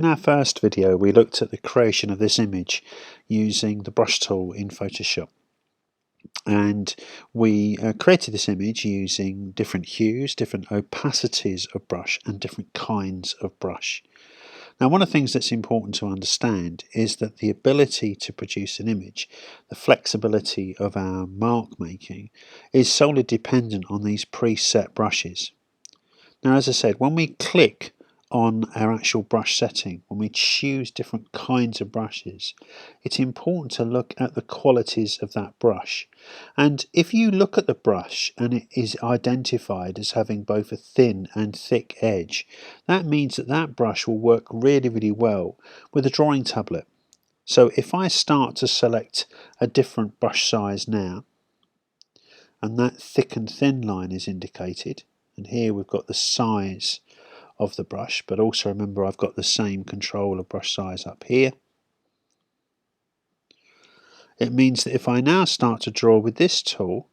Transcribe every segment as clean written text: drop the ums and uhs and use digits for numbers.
In our first video we looked at the creation of this image using the brush tool in Photoshop, and we created this image using different hues, different opacities of brush and different kinds of brush. Now, one of the things that's important to understand is that the ability to produce an image, the flexibility of our mark making, is solely dependent on these preset brushes. Now, as I said, when we click on our actual brush setting, when we choose different kinds of brushes, it's important to look at the qualities of that brush. And if you look at the brush and it is identified as having both a thin and thick edge, that means that that brush will work really well with a drawing tablet. So if I start to select a different brush size now, and that thick and thin line is indicated, and here we've got the size of the brush, but also remember I've got the same control of brush size up here. It means that if I now start to draw with this tool,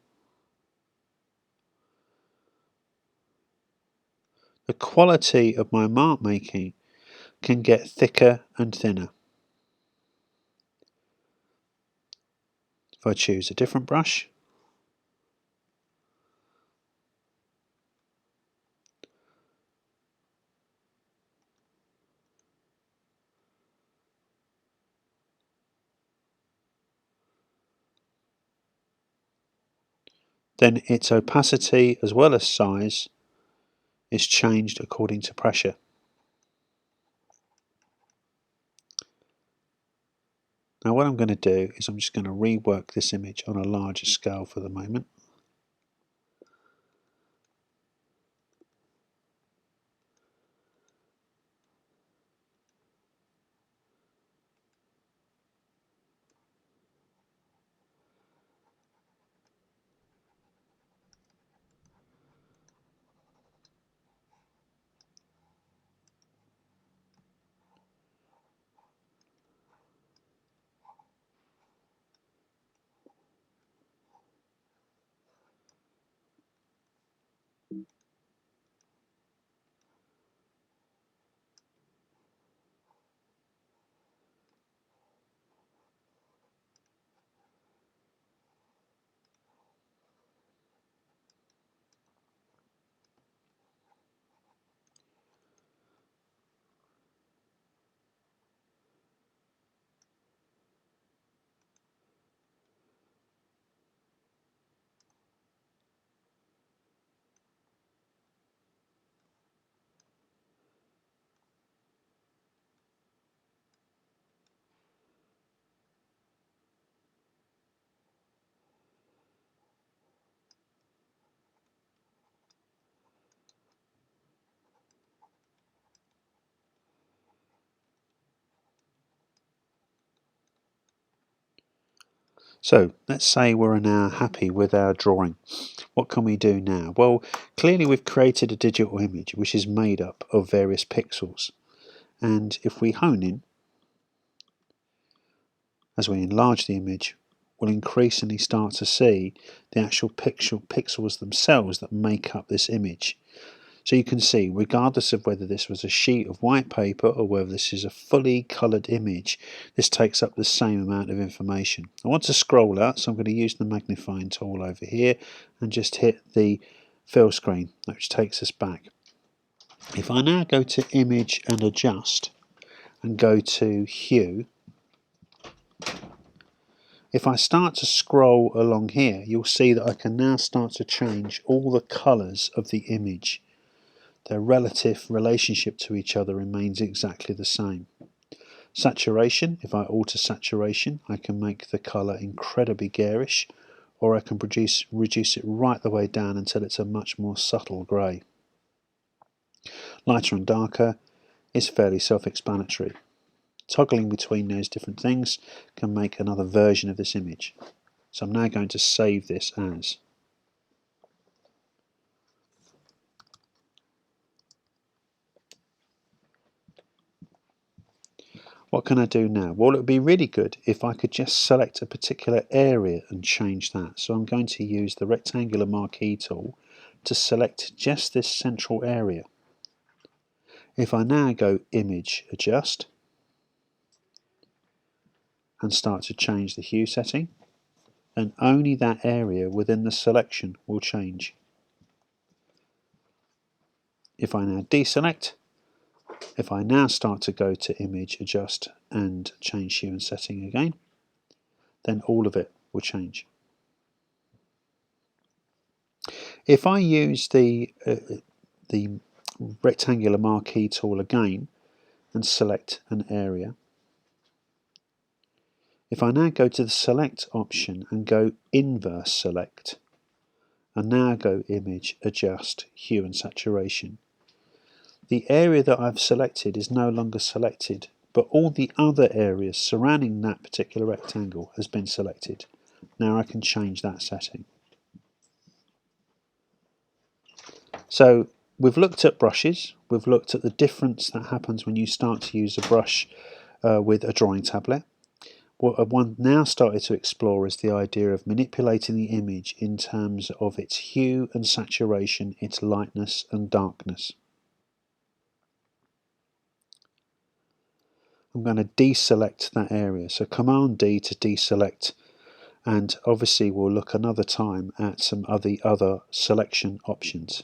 the quality of my mark making can get thicker and thinner. If I choose a different brush, then its opacity as well as size is changed according to pressure. Now what I'm going to do is I'm just going to rework this image on a larger scale for the moment. So let's say we're now happy with our drawing. What can we do now? Well, clearly we've created a digital image which is made up of various pixels, and if we hone in, as we enlarge the image, we'll increasingly start to see the actual pixels themselves that make up this image. So you can see, regardless of whether this was a sheet of white paper or whether this is a fully coloured image, this takes up the same amount of information. I want to scroll out, so I'm going to use the magnifying tool over here and just hit the fill screen, which takes us back. If I now go to Image and Adjust and go to Hue, if I start to scroll along here, you'll see that I can now start to change all the colours of the image. Their relative relationship to each other remains exactly the same. Saturation, if I alter saturation, I can make the colour incredibly garish, or I can reduce it right the way down until it's a much more subtle grey. Lighter and darker is fairly self-explanatory. Toggling between those different things can make another version of this image. So I'm now going to save this as. What can I do now? Well, it would be really good if I could just select a particular area and change that. So I'm going to use the rectangular marquee tool to select just this central area. If I now go Image Adjust and start to change the hue setting, then only that area within the selection will change. If I now deselect, if I now start to go to Image Adjust and change hue and setting again, then all of it will change. If I use the rectangular marquee tool again and select an area, if I now go to the Select option and go Inverse Select, and now go Image, Adjust, Hue and Saturation, the area that I've selected is no longer selected, but all the other areas surrounding that particular rectangle has been selected. Now I can change that setting. So we've looked at brushes, we've looked at the difference that happens when you start to use a brush with a drawing tablet. What one now started to explore is the idea of manipulating the image in terms of its hue and saturation, its lightness and darkness. I'm going to deselect that area, so Command D to deselect, and obviously we'll look another time at some of the other selection options.